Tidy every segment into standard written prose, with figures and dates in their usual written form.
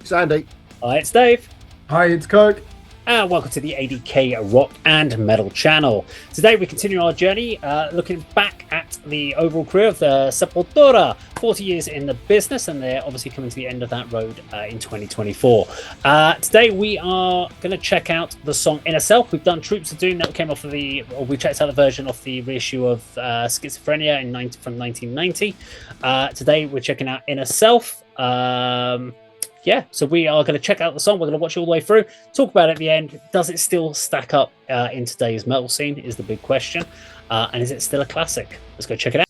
It's Andy. Hi, it's Dave. Hi, it's Kirk. And welcome to the A.D.K rock and metal channel. Today we continue our journey looking back at the overall career of the Sepultura. 40 years in the business, and they're obviously coming to the end of that road in 2024. Today we are going to check out the song Inner Self. We've done Troops of Doom, that came off of we checked out the version of the reissue of Schizophrenia from 1990. Today we're checking out Inner Self. So we are going to check out the song. We're going to watch it all the way through, talk about it at the end. Does it still stack up in today's metal scene is the big question. And is it still a classic? Let's go check it out.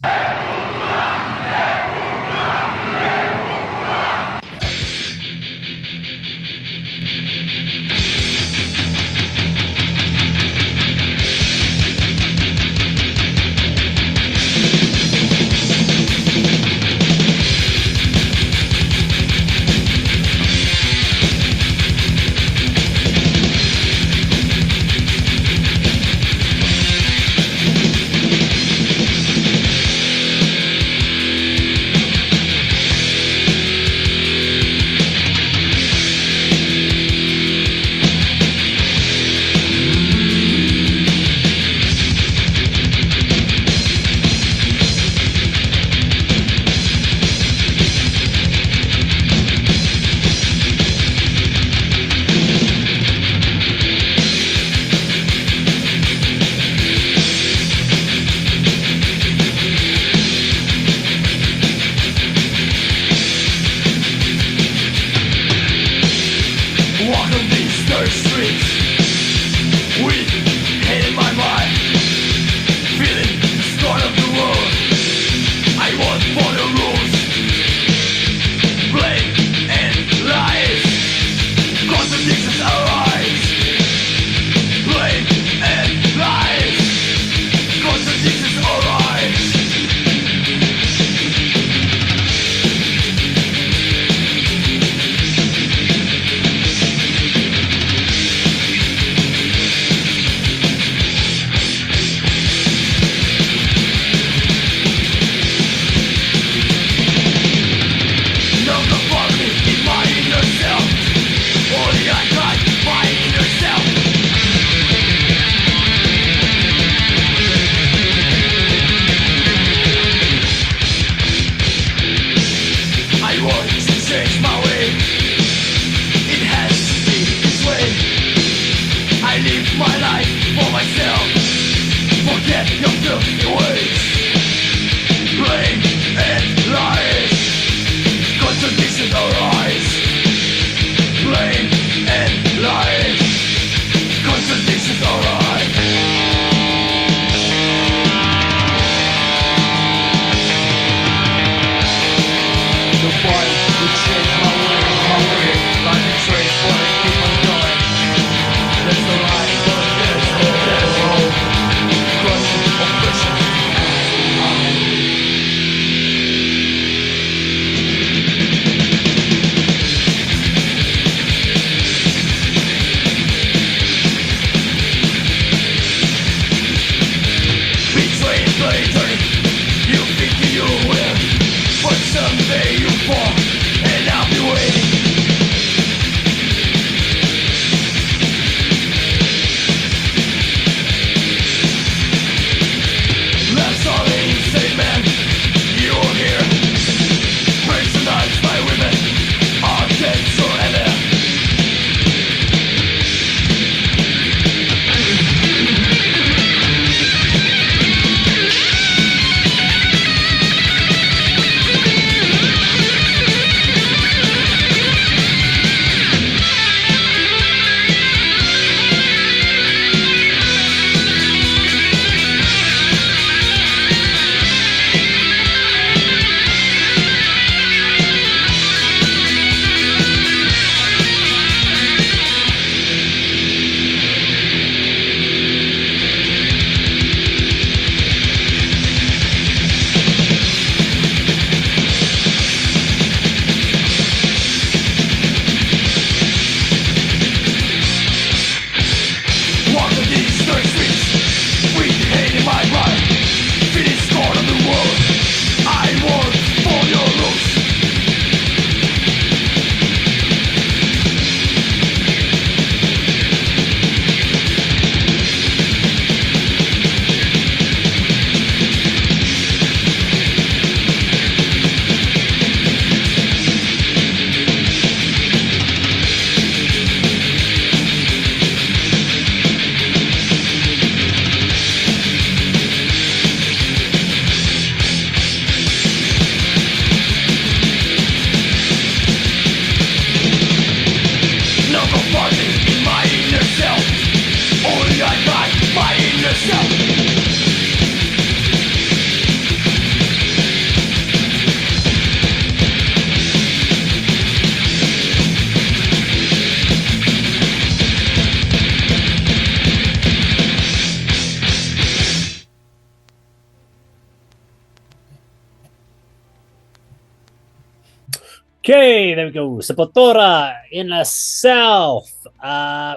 Okay, there we go. Sepultura in the south.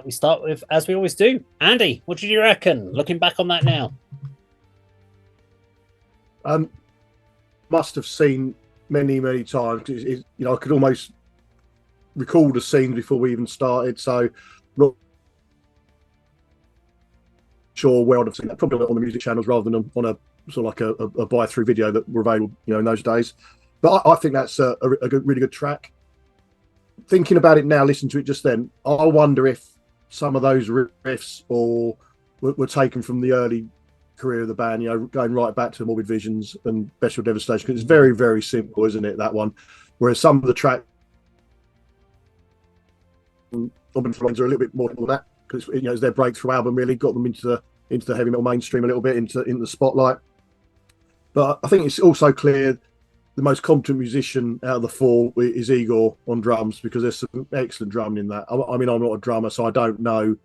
We start with, as we always do, Andy. What did you reckon? Looking back on that now. Um, must have seen many times. I could almost recall the scenes before we even started. So not sure where I'd have seen that. Probably on the music channels rather than on a sort of like a buy through video that were available, in those days. But I think that's a really good track. Thinking about it now, listen to it just then. I wonder if some of those riffs or were taken from the early career of the band, going right back to Morbid Visions and Bestial Devastation, because it's very simple, isn't it, that one? Whereas some of the tracks are a little bit more than that, because it's their breakthrough album, really got them into the heavy metal mainstream a little bit, into the spotlight. But I think it's also clear the most competent musician out of the four is Igor on drums, because there's some excellent drumming in that. I mean, I'm not a drummer, so I don't know,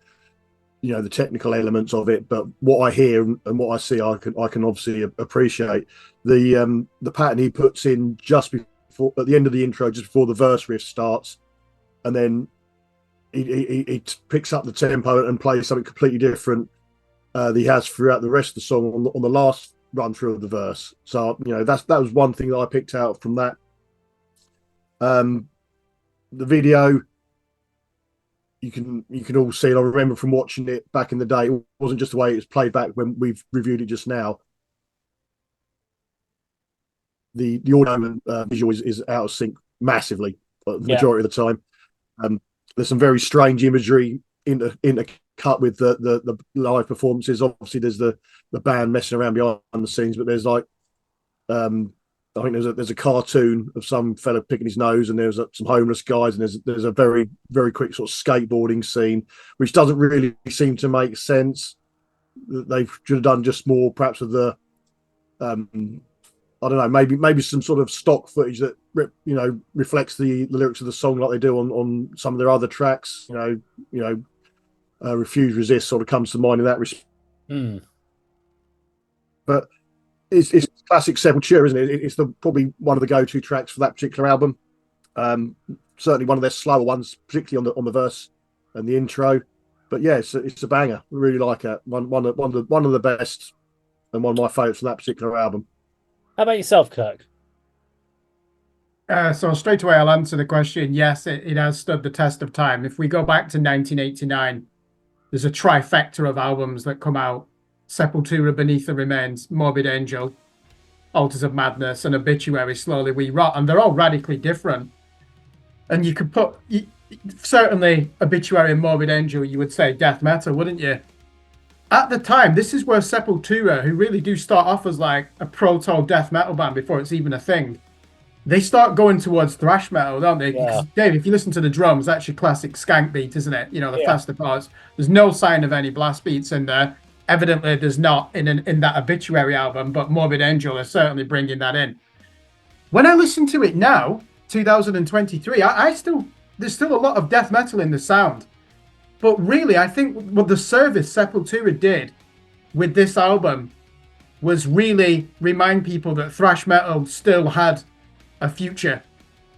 the technical elements of it, but what I hear and what I see, I can obviously appreciate the pattern he puts in just before, at the end of the intro, just before the verse riff starts, and then he picks up the tempo and plays something completely different that he has throughout the rest of the song on the last run through of the verse. So that was one thing that I picked out from that. The video, you can all see, and I remember from watching it back in the day, it wasn't just the way it was played back when we've reviewed it just now. The audio and visual is out of sync massively the majority of the time. There's some very strange imagery intercut with the live performances. Obviously, there's the band messing around behind the scenes, but there's like I think there's a cartoon of some fella picking his nose, and there's some homeless guys, and there's a very quick sort of skateboarding scene, which doesn't really seem to make sense. They should have done just more, perhaps, of the I don't know, maybe some sort of stock footage that reflects the lyrics of the song, like they do on some of their other tracks. Refuse Resist sort of comes to mind in that respect. But it's classic Sepultura, isn't it? It's probably one of the go-to tracks for that particular album. Certainly one of their slower ones, particularly on the verse and the intro. But yeah, it's a banger. I really like it. One of the best, and one of my favourites from that particular album. How about yourself, Kirk? So straight away, I'll answer the question. Yes, it has stood the test of time. If we go back to 1989, there's a trifecta of albums that come out: Sepultura, Beneath the Remains, Morbid Angel, Altars of Madness, and Obituary, Slowly We Rot, and they're all radically different. And you could put, certainly, Obituary and Morbid Angel, you would say death metal, wouldn't you? At the time, this is where Sepultura, who really do start off as like a proto death metal band before it's even a thing, they start going towards thrash metal, don't they? Yeah. Dave, if you listen to the drums, that's your classic skank beat, isn't it? The faster parts. There's no sign of any blast beats in there. Evidently, there's not in that Obituary album, but Morbid Angel is certainly bringing that in. When I listen to it now, 2023, there's still a lot of death metal in the sound. But really, I think what the service Sepultura did with this album was really remind people that thrash metal still had a future.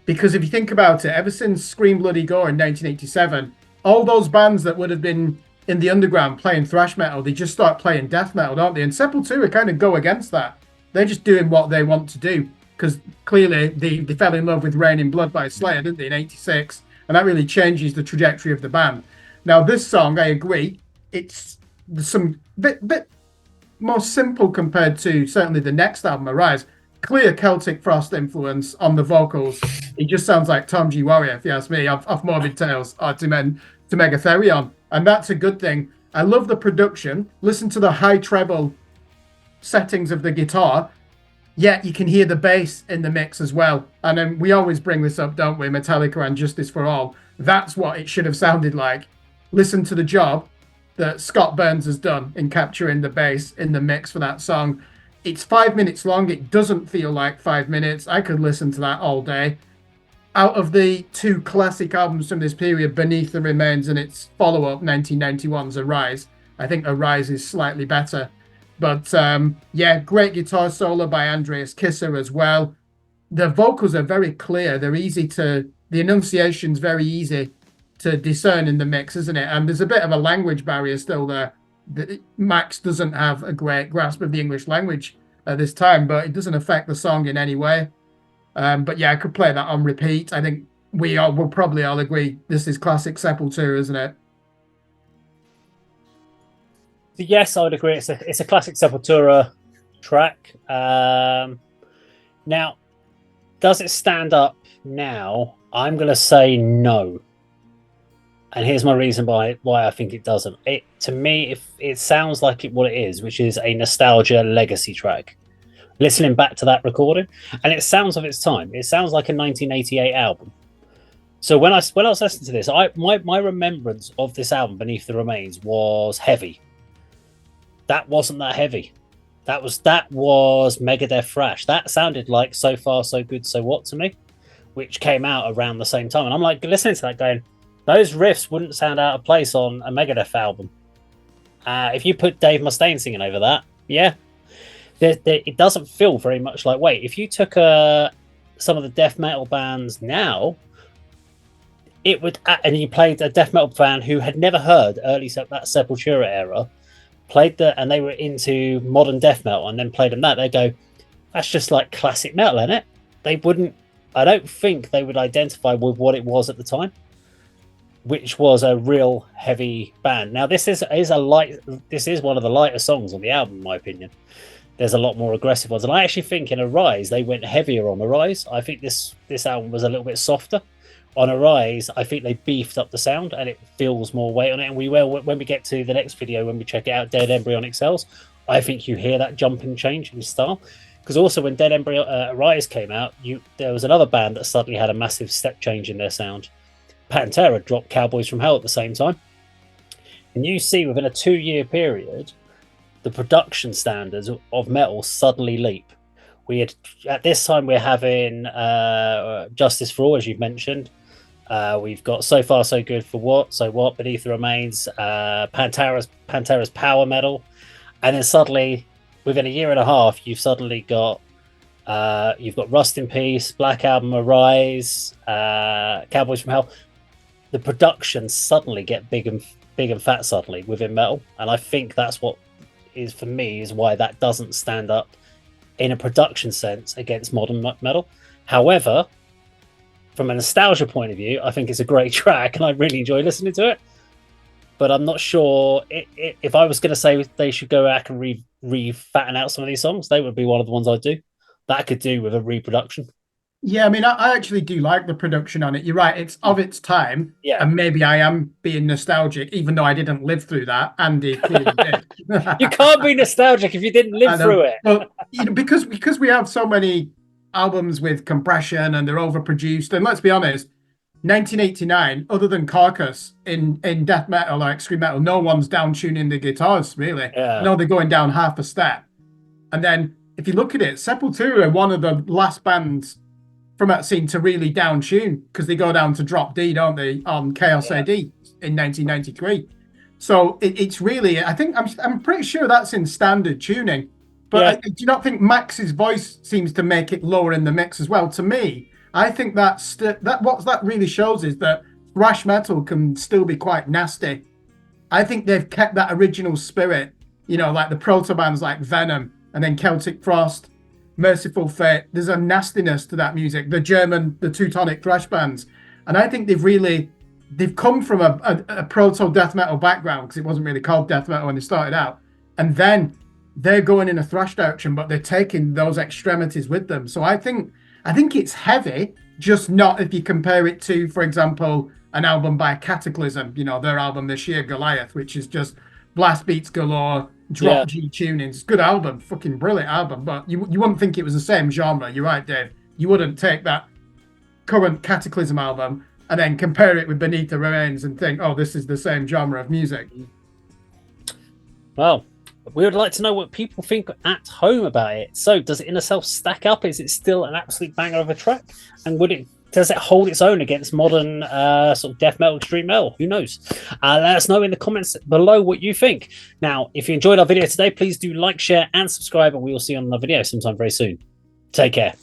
Because if you think about it, ever since Scream Bloody Gore in 1987, all those bands that would have been in the underground playing thrash metal, they just start playing death metal, don't they? And Sepultura kind of go against that. They're just doing what they want to do, because clearly they fell in love with Rain in Blood by Slayer, didn't they, in 86? And that really changes the trajectory of the band. Now, this song, I agree, it's some bit more simple compared to certainly the next album, Arise. Clear Celtic Frost influence on the vocals. He just sounds like Tom G. Warrior, if you ask me, off Morbid Tales or to Megatherion. And that's a good thing. I love the production. Listen to the high treble settings of the guitar. Yet you can hear the bass in the mix as well. And then we always bring this up, don't we? Metallica and Justice for All. That's what it should have sounded like. Listen to the job that Scott Burns has done in capturing the bass in the mix for that song. It's 5 minutes long. It doesn't feel like 5 minutes. I could listen to that all day. Out of the two classic albums from this period, Beneath the Remains and its follow-up, 1991's Arise, I think Arise is slightly better. But yeah, great guitar solo by Andreas Kisser as well. the vocals are very clear. The enunciation's very easy to discern in the mix, isn't it? And there's a bit of a language barrier still there. Max doesn't have a great grasp of the English language at this time, but it doesn't affect the song in any way. But yeah, I could play that on repeat. I think we'll probably all agree this is classic Sepultura, isn't it? Yes, I would agree. It's a classic Sepultura track. Now, does it stand up now? I'm going to say no. And here's my reason why I think it doesn't. To me, it sounds like what it is, which is a nostalgia legacy track. Listening back to that recording, and it sounds of its time. It sounds like a 1988 album. So when I was listening to this, my remembrance of this album, Beneath the Remains, was heavy. That wasn't that heavy. That was Megadeth thrash. That sounded like So Far So Good So What to me, which came out around the same time. And I'm like listening to that, going, those riffs wouldn't sound out of place on a Megadeth album. If you put Dave Mustaine singing over that, yeah, it doesn't feel very much like. Wait, if you took some of the death metal bands now, it would, and you played a death metal fan who had never heard that Sepultura era, and they were into modern death metal, and then played them that, they go, that's just like classic metal, isn't it? They wouldn't. I don't think they would identify with what it was at the time, which was a real heavy band. Now, this is one of the lighter songs on the album, in my opinion. There's a lot more aggressive ones, and I actually think in Arise they went heavier on Arise. I think this album was a little bit softer. On Arise, I think they beefed up the sound, and it feels more weight on it. And we will, when we get to the next video, when we check it out, Dead Embryonic Cells, I think you hear that jumping change in style. Because also when Dead Arise came out, there was another band that suddenly had a massive step change in their sound. Pantera dropped Cowboys from Hell at the same time. And you see within a 2-year period, the production standards of metal suddenly leap. At this time, we're having Justice for All, as you've mentioned. We've got So Far So Good for What, So What, Beneath the Remains, Pantera's power metal. And then suddenly, within a year and a half, you've got Rust in Peace, Black Album, Arise, Cowboys from Hell. The production suddenly get big and fat suddenly within metal, and I think that's what is for me is why that doesn't stand up in a production sense against modern metal. However, from a nostalgia point of view, I think it's a great track, and I really enjoy listening to it. But I'm not sure if I was going to say they should go back and re-fatten out some of these songs, they would be one of the ones I'd do. That I could do with a reproduction. Yeah, I mean, I actually do like the production on it. You're right, it's of its time. Yeah. And maybe I am being nostalgic, even though I didn't live through that. Andy clearly did. You can't be nostalgic if you didn't live through it. Well, because we have so many albums with compression and they're overproduced. And let's be honest, 1989, other than Carcass, in death metal or extreme metal, no one's down tuning the guitars, really. Yeah. No, they're going down half a step. And then if you look at it, Sepultura are one of the last bands from that scene to really down tune, because they go down to drop D, don't they, on Chaos AD in 1993. So it's really, I think I'm pretty sure that's in standard tuning. But do you not think Max's voice seems to make it lower in the mix as well? To me, I think what that really shows is that thrash metal can still be quite nasty. I think they've kept that original spirit, like the proto bands like Venom and then Celtic Frost, Merciful Fate. There's a nastiness to that music. The Teutonic thrash bands, and I think they've come from a proto death metal background, because it wasn't really called death metal when they started out, and then they're going in a thrash direction, but they're taking those extremities with them. So I think it's heavy, just not if you compare it to, for example, an album by Cataclysm. Their album this year, Goliath, which is just blast beats galore, drop G tunings. Good album, fucking brilliant album. But you wouldn't think it was the same genre. You're right, Dave. You wouldn't take that current Cataclysm album and then compare it with Beneath the Remains and think, oh, this is the same genre of music. Well, we would like to know what people think at home about it. So does it Inner Self stack up? Is it still an absolute banger of a track? And does it hold its own against modern sort of death metal, extreme metal? Who knows? Let us know in the comments below what you think. Now, if you enjoyed our video today, please do like, share, and subscribe, and we will see you on another video sometime very soon. Take care.